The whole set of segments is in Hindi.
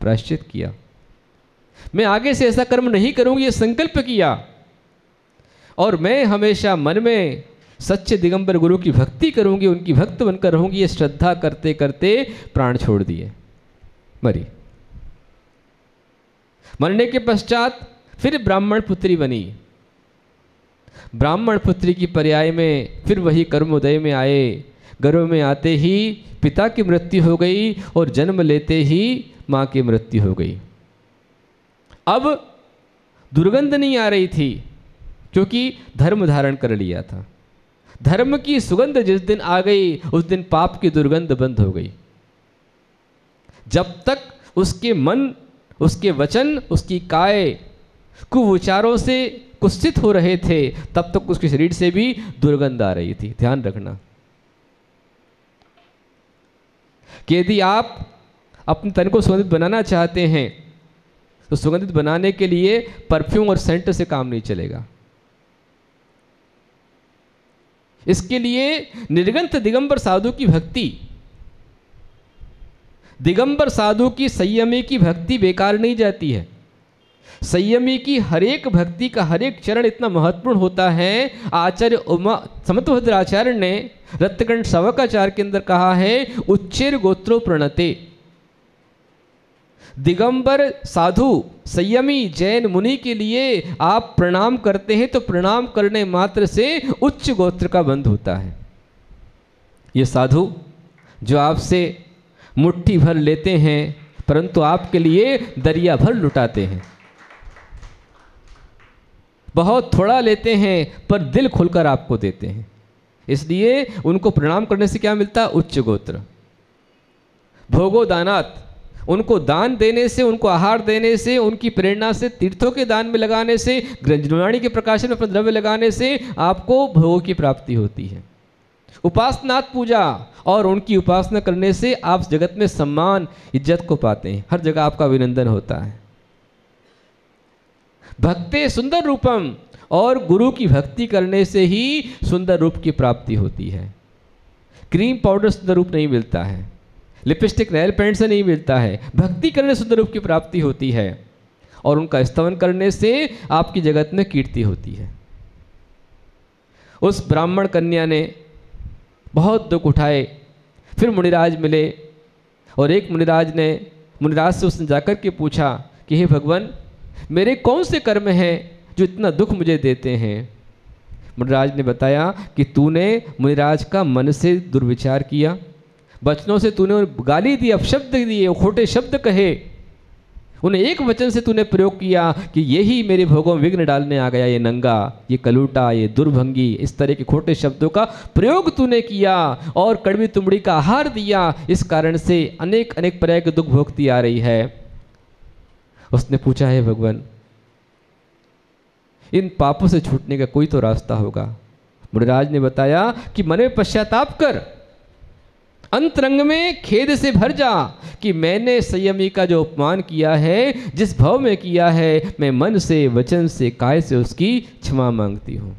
प्रायश्चित किया, मैं आगे से ऐसा कर्म नहीं करूंगी, ये संकल्प किया, और मैं हमेशा मन में सच्चे दिगंबर गुरु की भक्ति करूंगी, उनकी भक्त बनकर रहूंगी, ये श्रद्धा करते करते प्राण छोड़ दिए, मरी। मरने के पश्चात फिर ब्राह्मण पुत्री बनी। ब्राह्मण पुत्री की पर्याय में फिर वही कर्मोदय में आए। गर्भ में आते ही पिता की मृत्यु हो गई और जन्म लेते ही मां की मृत्यु हो गई। अब दुर्गंध नहीं आ रही थी क्योंकि धर्म धारण कर लिया था। धर्म की सुगंध जिस दिन आ गई उस दिन पाप की दुर्गंध बंद हो गई। जब तक उसके मन, उसके वचन, उसकी काय कुविचारों से कुत्सित हो रहे थे तब तक उसके शरीर से भी दुर्गंध आ रही थी। ध्यान रखना कि यदि आप अपने तन को सुगंधित बनाना चाहते हैं तो सुगंधित बनाने के लिए परफ्यूम और सेंट से काम नहीं चलेगा। इसके लिए निर्गंत दिगंबर साधु की भक्ति, दिगंबर साधु की संयमी की भक्ति बेकार नहीं जाती है। संयमी की हर एक भक्ति का हर एक चरण इतना महत्वपूर्ण होता है। आचार्य उमा समत्वभद्र आचार्य ने रत्नकंठ सवकाचार के अंदर कहा है, उच्चेर गोत्रो प्रणते। दिगंबर साधु संयमी जैन मुनि के लिए आप प्रणाम करते हैं तो प्रणाम करने मात्र से उच्च गोत्र का बंध होता है। ये साधु जो आपसे मुट्ठी भर लेते हैं परंतु आपके लिए दरिया भर लुटाते हैं, बहुत थोड़ा लेते हैं पर दिल खुलकर आपको देते हैं, इसलिए उनको प्रणाम करने से क्या मिलता? उच्च गोत्र। भोगो दानात, उनको दान देने से, उनको आहार देने से, उनकी प्रेरणा से, तीर्थों के दान में लगाने से, ग्रंथवाणी के प्रकाशन में अपना द्रव्य लगाने से आपको भोगों की प्राप्ति होती है। उपासनात् पूजा, और उनकी उपासना करने से आप जगत में सम्मान इज्जत को पाते हैं, हर जगह आपका अभिनंदन होता है। भक्ते सुंदर रूपम, और गुरु की भक्ति करने से ही सुंदर रूप की प्राप्ति होती है। क्रीम पाउडर सुंदर रूप नहीं मिलता है, लिपस्टिक नेल पेंट से नहीं मिलता है, भक्ति करने से सुंदर रूप की प्राप्ति होती है, और उनका स्तवन करने से आपकी जगत में कीर्ति होती है। उस ब्राह्मण कन्या ने बहुत दुख उठाए, फिर मुनिराज मिले, और एक मुनिराज से उसने जाकर के पूछा कि हे भगवान, मेरे कौन से कर्म हैं जो इतना दुख मुझे देते हैं? मुनिराज ने बताया कि तूने मुनिराज का मन से दुर्विचार किया, वचनों से तूने गाली दी, अपशब्द दिए, खोटे शब्द कहे, उन्हें एक वचन से तूने प्रयोग किया कि यही मेरे भोगों में विघ्न डालने आ गया, ये नंगा, ये कलूटा, ये दुर्भंगी, इस तरह के खोटे शब्दों का प्रयोग तूने किया और कड़वी तुमड़ी का आहार दिया, इस कारण से अनेक अनेक प्रकार के दुख भोगती आ रही है। उसने पूछा, है भगवान, इन पापों से छूटने का कोई तो रास्ता होगा? मुनिराज ने बताया कि मन में पश्चाताप कर, अंतरंग में खेद से भर जा कि मैंने संयमी का जो अपमान किया है, जिस भाव में किया है, मैं मन से, वचन से, काय से उसकी क्षमा मांगती हूं।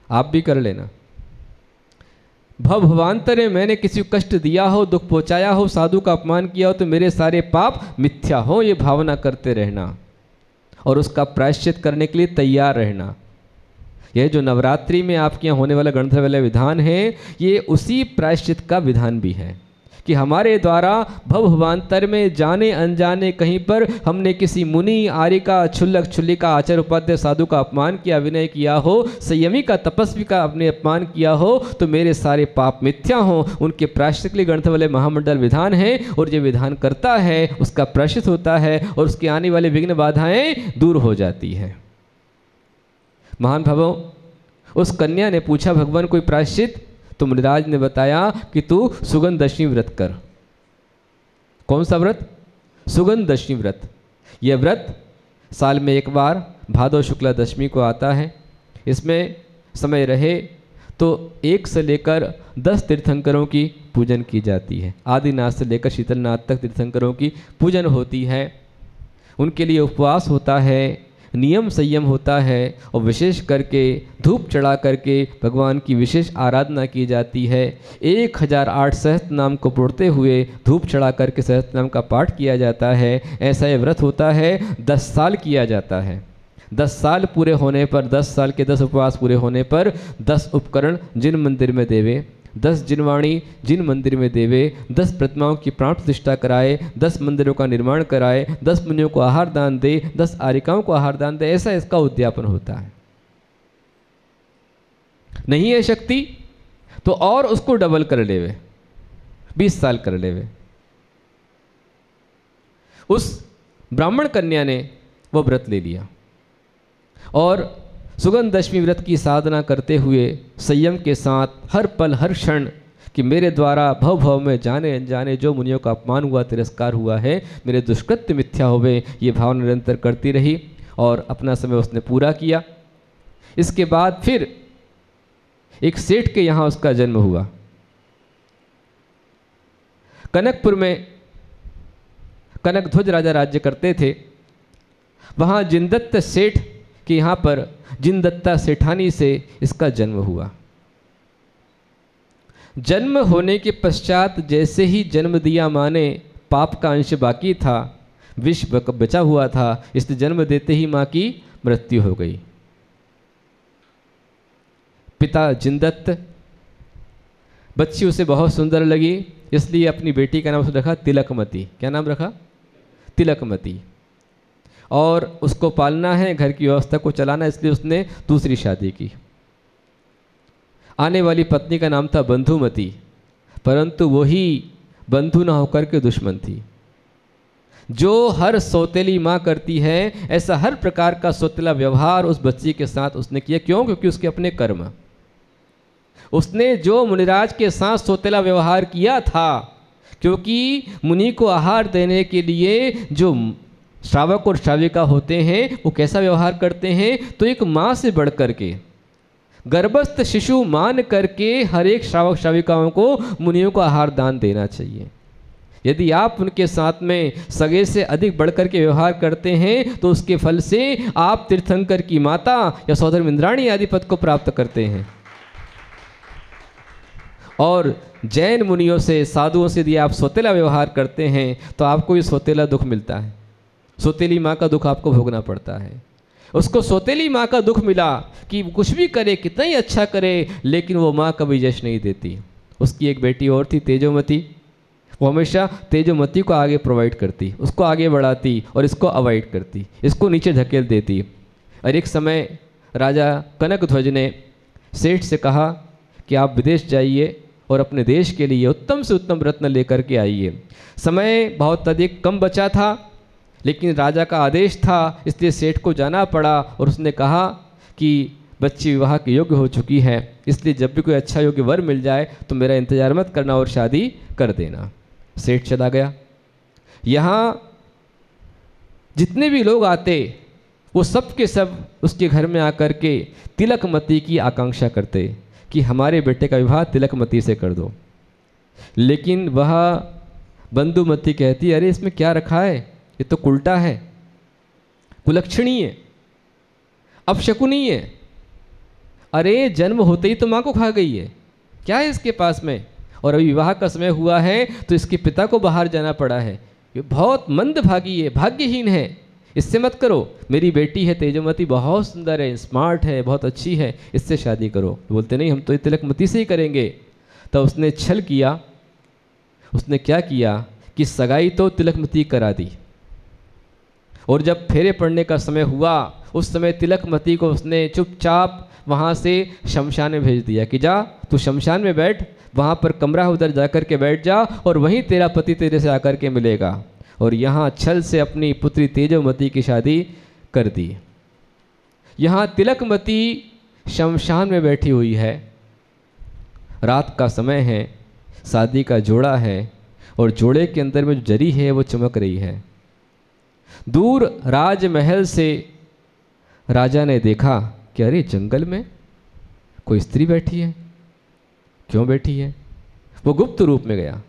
आप भी कर लेना। भवांतरे मैंने किसी को कष्ट दिया हो, दुख पहुंचाया हो, साधु का अपमान किया हो तो मेरे सारे पाप मिथ्या हो, ये भावना करते रहना और उसका प्रायश्चित करने के लिए तैयार रहना। यह जो नवरात्रि में आपके यहाँ होने वाला गणधर वाला विधान है, ये उसी प्रायश्चित का विधान भी है कि हमारे द्वारा भवांतर में जाने अनजाने कहीं पर हमने किसी मुनि, आर्यिका, क्षुल्लक, क्षुल्लिका, आचार्य, उपाध्याय, साधु का अपमान किया, विनय किया हो, संयमी का, तपस्वी का अपने अपमान किया हो तो मेरे सारे पाप मिथ्या हो। उनके प्रायश्चित के लिए गणधर वाले महामंडल विधान है, और जो विधान करता है उसका प्रायश्चित होता है और उसके आने वाले विघ्न बाधाएं दूर हो जाती है। महान भावों, उस कन्या ने पूछा, भगवान कोई प्रायश्चित? तो मुनिराज ने बताया कि तू सुगंध दशमी व्रत कर। कौन सा व्रत? सुगंध दशमी व्रत। यह व्रत साल में एक बार भादव शुक्ला दशमी को आता है। इसमें समय रहे तो 1 से लेकर 10 तीर्थंकरों की पूजन की जाती है। आदिनाथ से लेकर शीतलनाथ तक तीर्थंकरों की पूजन होती है। उनके लिए उपवास होता है, नियम संयम होता है और विशेष करके धूप चढ़ा करके भगवान की विशेष आराधना की जाती है। 1008 सहस्त्र नाम को पढ़ते हुए धूप चढ़ा करके सहस्त्र नाम का पाठ किया जाता है। ऐसा ये व्रत होता है, 10 साल किया जाता है। 10 साल पूरे होने पर, 10 साल के 10 उपवास पूरे होने पर 10 उपकरण जिन मंदिर में देवे, 10 जिनवाणी जिन मंदिर में देवे, 10 प्रतिमाओं की प्राण प्रतिष्ठा कराए, 10 मंदिरों का निर्माण कराए, 10 मुनियों को आहार दान दे, 10 आरिकाओं को आहार दान दे, ऐसा इसका उद्यापन होता है। नहीं है शक्ति तो और उसको डबल कर लेवे, 20 साल कर लेवे। उस ब्राह्मण कन्या ने वो व्रत ले लिया और सुगंध दशमी व्रत की साधना करते हुए संयम के साथ हर पल हर क्षण कि मेरे द्वारा भव भव में जाने अनजाने जो मुनियों का अपमान हुआ, तिरस्कार हुआ है, मेरे दुष्कृत्य मिथ्या होवे, ये भावना निरंतर करती रही और अपना समय उसने पूरा किया। इसके बाद फिर एक सेठ के यहाँ उसका जन्म हुआ। कनकपुर में कनकध्वज राजा राज्य करते थे। वहाँ जिनदत्त सेठ कि यहाँ पर जिनदत्ता सेठानी से इसका जन्म हुआ। जन्म होने के पश्चात जैसे ही जन्म दिया माँ ने, पाप का अंश बाकी था, विष बचा हुआ था, इसलिए जन्म देते ही माँ की मृत्यु हो गई। पिता जिनदत्त, बच्ची उसे बहुत सुंदर लगी, इसलिए अपनी बेटी का नाम उसने रखा तिलकमती। क्या नाम रखा? तिलकमती। और उसको पालना है, घर की व्यवस्था को चलाना, इसलिए उसने दूसरी शादी की। आने वाली पत्नी का नाम था बंधुमती, परंतु वही बंधु ना होकर के दुश्मन थी। जो हर सौतेली माँ करती है, ऐसा हर प्रकार का सौतेला व्यवहार उस बच्ची के साथ उसने किया। क्यों? क्योंकि उसके अपने कर्म। उसने जो मुनिराज के साथ सौतेला व्यवहार किया था, क्योंकि मुनि को आहार देने के लिए जो श्रावक और श्राविका होते हैं वो कैसा व्यवहार करते हैं, तो एक माँ से बढ़ करके गर्भस्थ शिशु मान करके हर एक श्रावक श्राविकाओं को मुनियों को आहार दान देना चाहिए। यदि आप उनके साथ में सगे से अधिक बढ़कर के व्यवहार करते हैं तो उसके फल से आप तीर्थंकर की माता या सौधर्म इंद्राणी आदि पद को प्राप्त करते हैं। और जैन मुनियों से, साधुओं से यदि आप सौतेला व्यवहार करते हैं तो आपको ये सौतेला दुख मिलता है। सौतेली माँ का दुख आपको भोगना पड़ता है। उसको सौतेली माँ का दुख मिला कि कुछ भी करे, कितना ही अच्छा करे, लेकिन वो माँ कभी यश नहीं देती। उसकी एक बेटी और थी तेजोमती, वो हमेशा तेजोमती को आगे प्रोवाइड करती, उसको आगे बढ़ाती और इसको अवॉइड करती, इसको नीचे धकेल देती। और एक समय राजा कनकध्वज ने सेठ से कहा कि आप विदेश जाइए और अपने देश के लिए उत्तम से उत्तम रत्न लेकर के आइए। समय बहुत अधिक कम बचा था, लेकिन राजा का आदेश था, इसलिए सेठ को जाना पड़ा। और उसने कहा कि बच्ची विवाह के योग्य हो चुकी है, इसलिए जब भी कोई अच्छा योग्य वर मिल जाए तो मेरा इंतजार मत करना और शादी कर देना। सेठ चला गया। यहाँ जितने भी लोग आते वो सब के सब उसके घर में आकर के तिलकमती की आकांक्षा करते कि हमारे बेटे का विवाह तिलकमती से कर दो। लेकिन वह बंधुमती कहती, अरे इसमें क्या रखा है, ये तो उल्टा है, कुलक्षणी है, अपशकुनी है। अरे जन्म होते ही तो माँ को खा गई है, क्या है इसके पास में? और अभी विवाह का समय हुआ है तो इसके पिता को बाहर जाना पड़ा है। ये बहुत मंदभागी है, भाग्यहीन है, इससे मत करो। मेरी बेटी है तेजोमती, बहुत सुंदर है, स्मार्ट है, बहुत अच्छी है, इससे शादी करो। बोलते नहीं, हम तो तिलकमती से ही करेंगे। तो उसने छल किया। उसने क्या किया कि सगाई तो तिलकमती करा दी, और जब फेरे पड़ने का समय हुआ उस समय तिलकमती को उसने चुपचाप वहाँ से शमशान में भेज दिया कि जा तू शमशान में बैठ, वहाँ पर कमरा उधर जाकर के बैठ जा और वहीं तेरा पति तेरे से आकर के मिलेगा। और यहाँ छल से अपनी पुत्री तेजोमती की शादी कर दी। यहाँ तिलकमती शमशान में बैठी हुई है, रात का समय है, शादी का जोड़ा है और जोड़े के अंदर में जो जरी है वो चमक रही है। दूर राजमहल से राजा ने देखा कि अरे जंगल में कोई स्त्री बैठी है, क्यों बैठी है? वो गुप्त रूप में गया।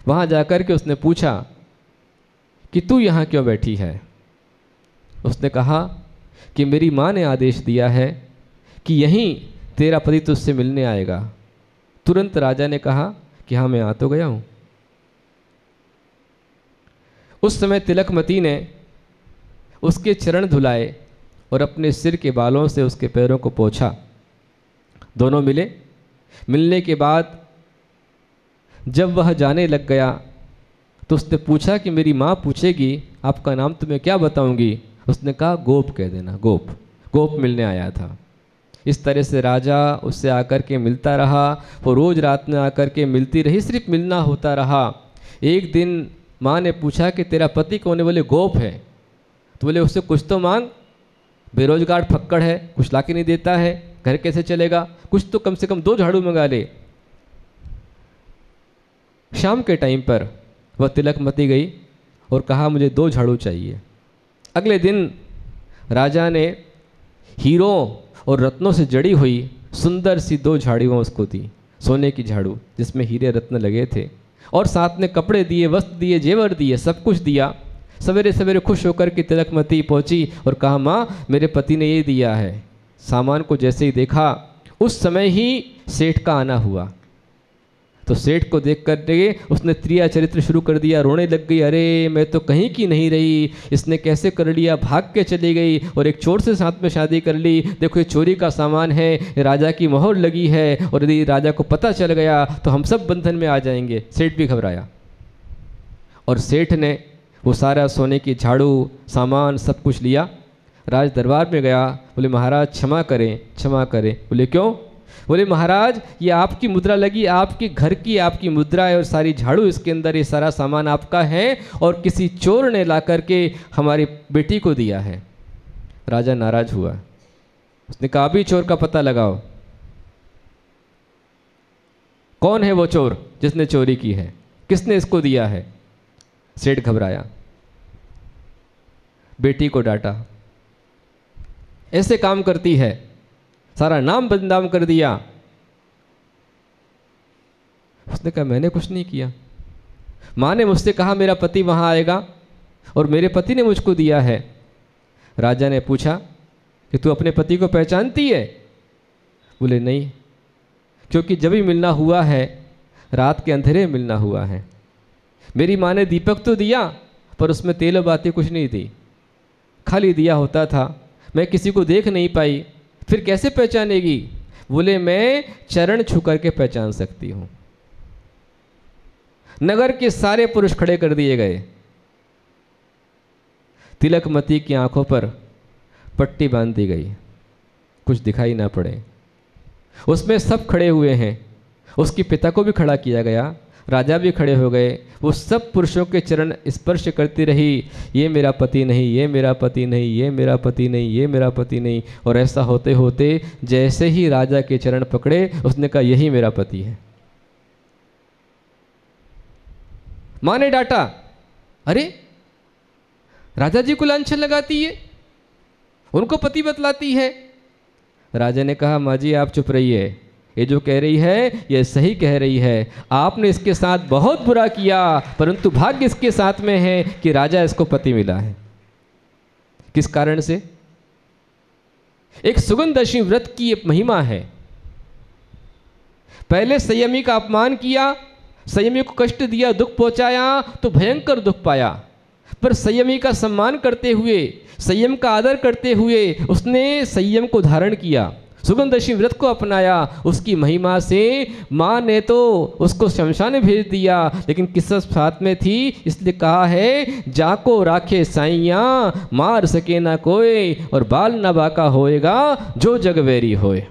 वहाँ जाकर के उसने पूछा कि तू यहाँ क्यों बैठी है? उसने कहा कि मेरी माँ ने आदेश दिया है कि यहीं तेरा पति तुझसे मिलने आएगा। तुरंत राजा ने कहा कि हाँ, मैं आ तो गया हूँ। उस समय तिलकमती ने उसके चरण धुलाए और अपने सिर के बालों से उसके पैरों को पोंछा। दोनों मिले। मिलने के बाद जब वह जाने लग गया तो उसने पूछा कि मेरी माँ पूछेगी आपका नाम तो मैं क्या बताऊंगी। उसने कहा गोप कह देना, गोप। गोप मिलने आया था। इस तरह से राजा उससे आकर के मिलता रहा। वो रोज़ रात में आकर के मिलती रही, सिर्फ मिलना होता रहा। एक दिन माँ ने पूछा कि तेरा पति कौन है? बोले गोप है। तो बोले उससे कुछ तो मांग, बेरोजगार फक्कड़ है, कुछ ला के नहीं देता है, घर कैसे चलेगा, कुछ तो कम से कम 2 झाड़ू मंगा ले। शाम के टाइम पर वह तिलकमती गई और कहा मुझे 2 झाड़ू चाहिए। अगले दिन राजा ने हीरों और रत्नों से जड़ी हुई सुंदर सी 2 झाड़ियाँ उसको दी, सोने की झाड़ू जिसमें हीरे रत्न लगे थे, और साथ में कपड़े दिए, वस्त्र दिए, जेवर दिए, सब कुछ दिया। सवेरे सवेरे खुश होकर के तिलकमती पहुंची और कहा माँ मेरे पति ने ये दिया है। सामान को जैसे ही देखा उस समय ही सेठ का आना हुआ। तो सेठ को देख कर के उसने त्रिया चरित्र शुरू कर दिया, रोने लग गई। अरे मैं तो कहीं की नहीं रही, इसने कैसे कर लिया, भाग के चली गई और एक चोर से साथ में शादी कर ली। देखो ये चोरी का सामान है, राजा की मोहर लगी है, और यदि राजा को पता चल गया तो हम सब बंधन में आ जाएंगे। सेठ भी घबराया और सेठ ने वो सारा सोने की झाड़ू सामान सब कुछ लिया, राज दरबार में गया। बोले महाराज क्षमा करें, क्षमा करें। बोले क्यों? बोले महाराज ये आपकी मुद्रा लगी, आपके घर की आपकी मुद्रा है और सारी झाड़ू इसके अंदर, ये सारा सामान आपका है और किसी चोर ने ला करके हमारी बेटी को दिया है। राजा नाराज हुआ। उसने कहा अभी चोर का पता लगाओ, कौन है वो चोर जिसने चोरी की है, किसने इसको दिया है। सेठ घबराया, बेटी को डांटा, ऐसे काम करती है, सारा नाम बदनाम कर दिया। उसने कहा मैंने कुछ नहीं किया, माँ ने मुझसे कहा मेरा पति वहाँ आएगा और मेरे पति ने मुझको दिया है। राजा ने पूछा कि तू अपने पति को पहचानती है? बोले नहीं, क्योंकि जब भी मिलना हुआ है रात के अंधेरे मिलना हुआ है। मेरी माँ ने दीपक तो दिया पर उसमें तेल बाती कुछ नहीं थी, खाली दिया होता था, मैं किसी को देख नहीं पाई, फिर कैसे पहचानेगी? बोले मैं चरण छू करके पहचान सकती हूँ। नगर के सारे पुरुष खड़े कर दिए गए। तिलकमती की आंखों पर पट्टी बांध दी गई, कुछ दिखाई ना पड़े। उसमें सब खड़े हुए हैं, उसके पिता को भी खड़ा किया गया, राजा भी खड़े हो गए। वो सब पुरुषों के चरण स्पर्श करती रही, ये मेरा पति नहीं, ये मेरा पति नहीं, ये मेरा पति नहीं, ये मेरा पति नहीं। और ऐसा होते होते जैसे ही राजा के चरण पकड़े उसने कहा यही मेरा पति है। माँ ने डांटा, अरे राजा जी को लांछन लगाती है, उनको पति बतलाती है। राजा ने कहा माँ जी आप चुप रहिए, ये जो कह रही है ये सही कह रही है। आपने इसके साथ बहुत बुरा किया, परंतु भाग्य इसके साथ में है कि राजा इसको पति मिला है। किस कारण से? एक सुगंधदशमी व्रत की एक महिमा है। पहले संयमी का अपमान किया, संयमी को कष्ट दिया, दुख पहुंचाया तो भयंकर दुख पाया, पर संयमी का सम्मान करते हुए, संयम का आदर करते हुए उसने संयम को धारण किया, सुगंधदशमी व्रत को अपनाया। उसकी महिमा से माँ ने तो उसको शमशान में भेज दिया, लेकिन किस्सा साथ में थी, इसलिए कहा है जाको राखे साइया मार सके ना कोई, और बाल न बाका होएगा जो जगवेरी होए।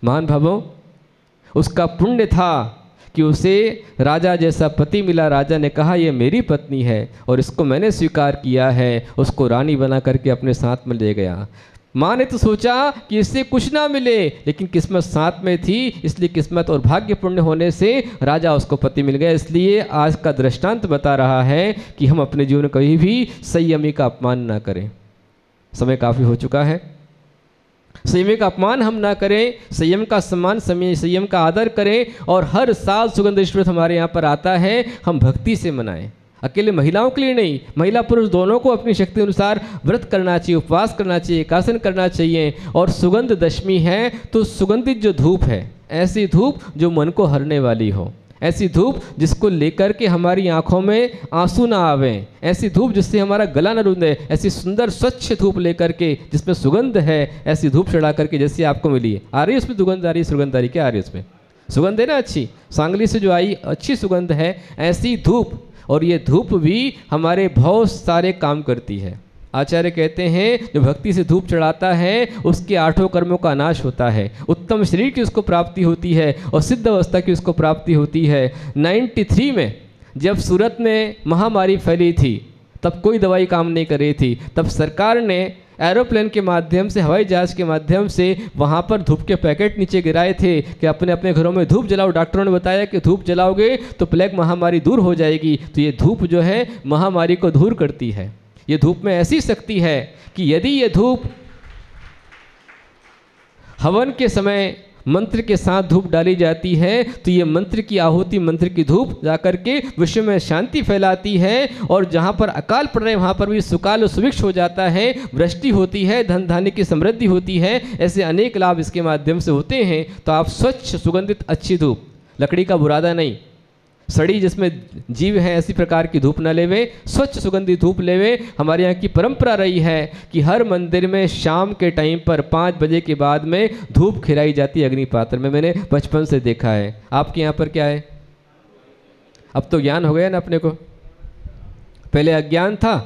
महान भावों, उसका पुण्य था कि उसे राजा जैसा पति मिला। राजा ने कहा ये मेरी पत्नी है और इसको मैंने स्वीकार किया है, उसको रानी बना करके अपने साथ में ले गया। माँ ने तो सोचा कि इससे कुछ ना मिले, लेकिन किस्मत साथ में थी, इसलिए किस्मत और भाग्य पुण्य होने से राजा उसको पति मिल गया। इसलिए आज का दृष्टांत बता रहा है कि हम अपने जीवन में कभी भी संयमी का अपमान ना करें। समय काफ़ी हो चुका है। संयम का अपमान हम ना करें, संयम का सम्मान, संयम का आदर करें। और हर साल सुगंधदशमी व्रत हमारे यहाँ पर आता है, हम भक्ति से मनाएं। अकेले महिलाओं के लिए नहीं, महिला पुरुष दोनों को अपनी शक्ति अनुसार व्रत करना चाहिए, उपवास करना चाहिए, एकासन करना चाहिए। और सुगंध दशमी है तो सुगंधित जो धूप है, ऐसी धूप जो मन को हरने वाली हो, ऐसी धूप जिसको लेकर के हमारी आंखों में आंसू ना आवे, ऐसी धूप जिससे हमारा गला न रुंधे, ऐसी सुंदर स्वच्छ धूप लेकर के जिसमें सुगंध है, ऐसी धूप चढ़ा करके जैसी आपको मिली है। आ रही है उसमें सुगंध, आ रही है सुगंध, आ रही क्या आ रही है उसमें सुगंध है ना, अच्छी सांगली से जो आई अच्छी सुगंध है, ऐसी धूप। और ये धूप भी हमारे बहुत सारे काम करती है। आचार्य कहते हैं जो भक्ति से धूप चढ़ाता है उसके 8 कर्मों का नाश होता है, उत्तम शरीर की उसको प्राप्ति होती है और सिद्ध अवस्था की उसको प्राप्ति होती है। 93 में जब सूरत में महामारी फैली थी तब कोई दवाई काम नहीं कर रही थी, तब सरकार ने एरोप्लेन के माध्यम से, हवाई जहाज़ के माध्यम से वहाँ पर धूप के पैकेट नीचे गिराए थे कि अपने अपने घरों में धूप जलाओ। डॉक्टरों ने बताया कि धूप जलाओगे तो प्लेग महामारी दूर हो जाएगी। तो ये धूप जो है महामारी को दूर करती है। ये धूप में ऐसी शक्ति है कि यदि ये धूप हवन के समय मंत्र के साथ धूप डाली जाती है तो ये मंत्र की आहुति, मंत्र की धूप जाकर के विश्व में शांति फैलाती है। और जहाँ पर अकाल पड़ रहे वहाँ पर भी सुकाल और सुभिक्ष हो जाता है, वृष्टि होती है, धन धान्य की समृद्धि होती है। ऐसे अनेक लाभ इसके माध्यम से होते हैं। तो आप स्वच्छ सुगंधित अच्छी धूप, लकड़ी का बुरादा नहीं, सड़ी जिसमें जीव हैं ऐसी प्रकार की धूप न लेवे, स्वच्छ सुगंधित धूप लेवे। हमारे यहाँ की परंपरा रही है कि हर मंदिर में शाम के टाइम पर 5 बजे के बाद में धूप खिलाई जाती है अग्निपात्र में। मैंने बचपन से देखा है। आपके यहाँ पर क्या है? अब तो ज्ञान हो गया ना अपने को, पहले अज्ञान था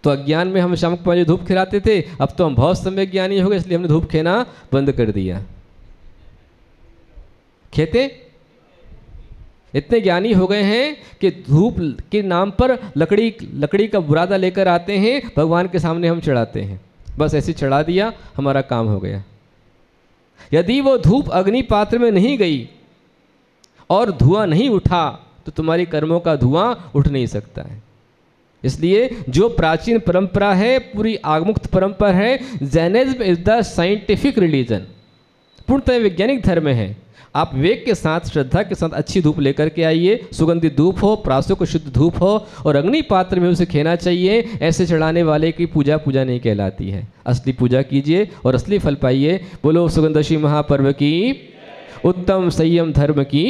तो अज्ञान में हम शाम को 5 बजे धूप खिलाते थे। अब तो हम बहुत समय ज्ञानी हो गए इसलिए हमने धूप खेना बंद कर दिया। खेते इतने ज्ञानी हो गए हैं कि धूप के नाम पर लकड़ी का बुरादा लेकर आते हैं, भगवान के सामने हम चढ़ाते हैं। बस ऐसे चढ़ा दिया, हमारा काम हो गया। यदि वो धूप अग्नि पात्र में नहीं गई और धुआं नहीं उठा तो तुम्हारी कर्मों का धुआं उठ नहीं सकता है। इसलिए जो प्राचीन परंपरा है पूरी आगमुक्त परंपरा है। Jainism is the scientific religion, पूर्णतः वैज्ञानिक धर्म है। आप विवेक के साथ, श्रद्धा के साथ अच्छी धूप लेकर के आइए, सुगंधित धूप हो, प्रासों को शुद्ध धूप हो और अग्नि पात्र में उसे खेना चाहिए। ऐसे चढ़ाने वाले की पूजा नहीं कहलाती है। असली पूजा कीजिए और असली फल पाइए। बोलो सुगंधशी महापर्व की, उत्तम संयम धर्म की।